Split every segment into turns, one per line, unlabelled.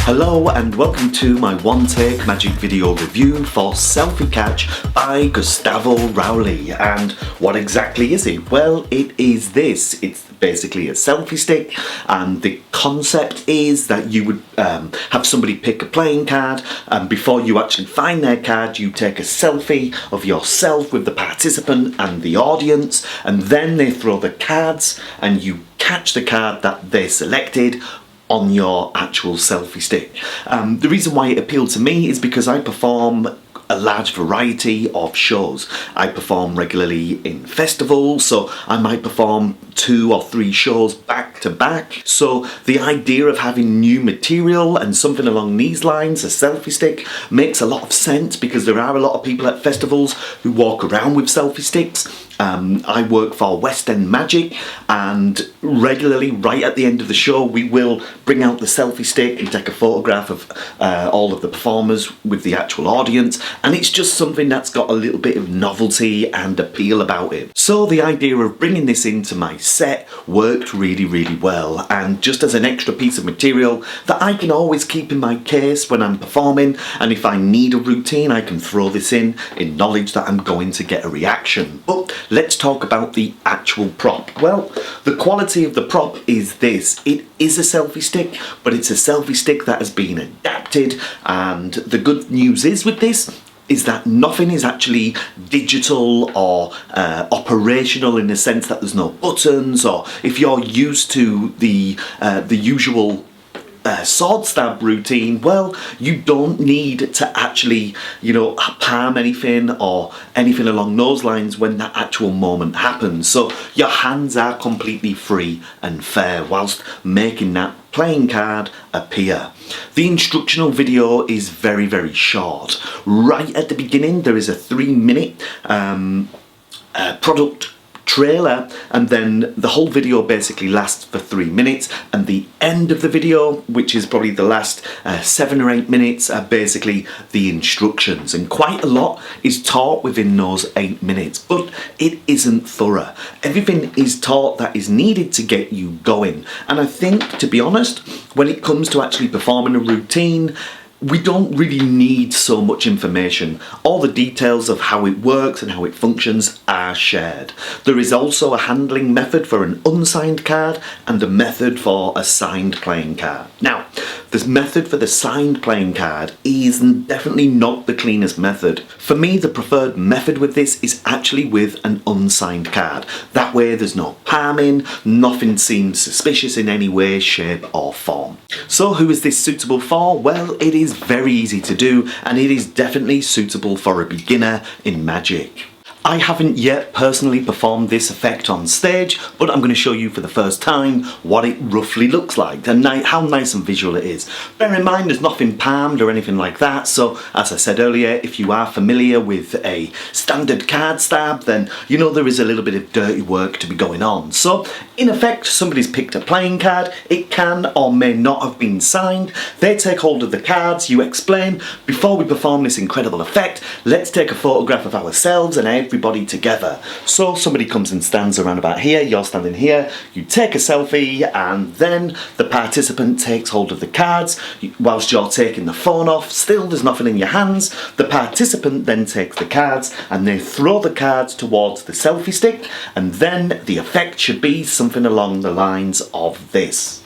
Hello and welcome to my one-take magic video review for Selfie Catch by Gustavo Raley. And what exactly is it? Well, it is this. It's basically a selfie stick, and the concept is that you would have somebody pick a playing card, and before you actually find their card you take a selfie of yourself with the participant and the audience, and then they throw the cards and you catch the card that they selected on your actual selfie stick. The reason why it appealed to me is because I perform a large variety of shows. I perform regularly in festivals, so I might perform 2 or 3 shows back to back. So the idea of having new material and something along these lines, a selfie stick, makes a lot of sense because there are a lot of people at festivals who walk around with selfie sticks. I work for West End Magic, and regularly right at the end of the show we will bring out the selfie stick and take a photograph of all of the performers with the actual audience, and it's just something that's got a little bit of novelty and appeal about it. So the idea of bringing this into my set worked really well, and just as an extra piece of material that I can always keep in my case when I'm performing, and if I need a routine I can throw this in knowledge that I'm going to get a reaction. But let's talk about the actual prop. Well, the quality of the prop is this. It is a selfie stick, but it's a selfie stick that has been adapted, and the good news is with this is that nothing is actually digital or operational in the sense that there's no buttons, or if you're used to the usual sword stab routine, well, you don't need to actually, palm anything or anything along those lines when that actual moment happens. So your hands are completely free and fair whilst making that playing card appear. The instructional video is very short. Right at the beginning there is a 3-minute product trailer, and then the whole video basically lasts for 3 minutes, and the end of the video, which is probably the last 7 or 8 minutes, are basically the instructions, and quite a lot is taught within those 8 minutes, but it isn't thorough. Everything is taught that is needed to get you going, and I think, to be honest, when it comes to actually performing a routine, we don't really need so much information. All the details of how it works and how it functions are shared. There is also a handling method for an unsigned card and a method for a signed playing card. Now, this method for the signed playing card is definitely not the cleanest method. For me, the preferred method with this is actually with an unsigned card. That way there's no palming, nothing seems suspicious in any way, shape or form. So who is this suitable for? Well, it is very easy to do, and it is definitely suitable for a beginner in magic. I haven't yet personally performed this effect on stage, but I'm going to show you for the first time what it roughly looks like and how nice and visual it is. Bear in mind there's nothing palmed or anything like that, so as I said earlier, if you are familiar with a standard card stab, then you know there is a little bit of dirty work to be going on. So in effect, somebody's picked a playing card, it can or may not have been signed, they take hold of the cards, you explain, before we perform this incredible effect, let's take a photograph of ourselves and everybody together. So somebody comes and stands around about here, you're standing here, you take a selfie, and then the participant takes hold of the cards whilst you're taking the phone off. Still there's nothing in your hands. The participant then takes the cards and they throw the cards towards the selfie stick, and then the effect should be something along the lines of this.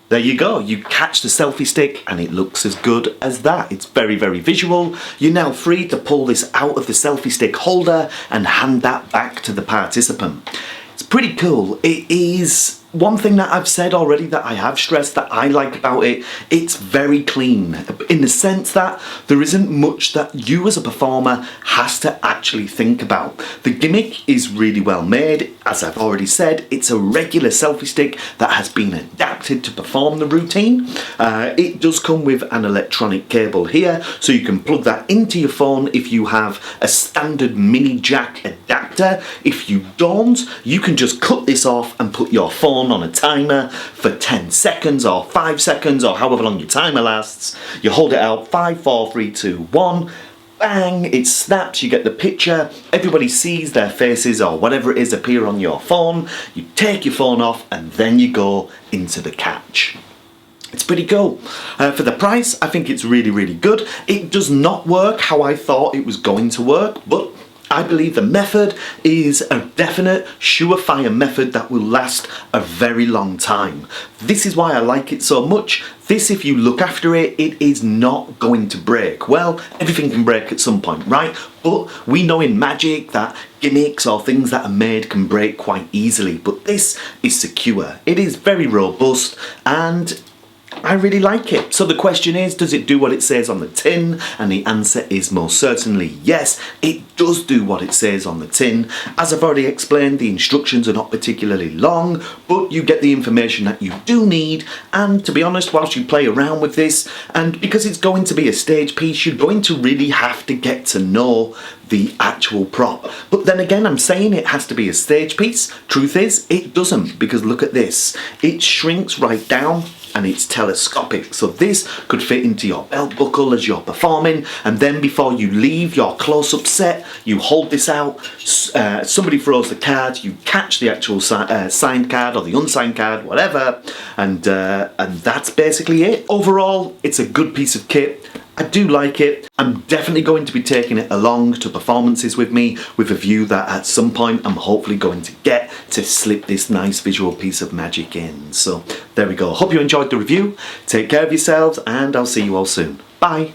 There you go, you catch the selfie stick and it looks as good as that. It's very visual. You're now free to pull this out of the selfie stick holder and hand that back to the participant. It's pretty cool. It is one thing that I've said already that I have stressed that I like about it. It's very clean in the sense that there isn't much that you as a performer has to actually think about. The gimmick is really well made. As I've already said, it's a regular selfie stick that has been adapted to perform the routine. It does come with an electronic cable here, so you can plug that into your phone if you have a standard mini jack adapter. If you don't, you can just cut this off and put your phone on a timer for 10 seconds or 5 seconds or however long your timer lasts. You hold it out, 5, 4, 3, 2, 1, bang, it snaps, you get the picture, everybody sees their faces or whatever it is appear on your phone, you take your phone off and then you go into the catch. It's pretty cool. For the price, I think it's really, really good. It does not work how I thought it was going to work, but I believe the method is a definite, surefire method that will last a very long time. This is why I like it so much. This, if you look after it, it is not going to break. Well, everything can break at some point, right? But we know in magic that gimmicks or things that are made can break quite easily. But this is secure. It is very robust, and I really like it. So the question is, does it do what it says on the tin? And the answer is most certainly yes, it does do what it says on the tin. As I've already explained, the instructions are not particularly long, but you get the information that you do need. And to be honest, whilst you play around with this, and because it's going to be a stage piece, you're going to really have to get to know the actual prop. But then again, I'm saying it has to be a stage piece. Truth is, it doesn't, because look at this. It shrinks right down and it's telescopic. So this could fit into your belt buckle as you're performing, and then before you leave your close-up set, you hold this out, somebody throws the card, you catch the actual signed card or the unsigned card, whatever, and that's basically it. Overall, it's a good piece of kit. I do like it. I'm definitely going to be taking it along to performances with me, with a view that at some point I'm hopefully going to get to slip this nice visual piece of magic in. So there we go. Hope you enjoyed the review. Take care of yourselves, and I'll see you all soon. Bye.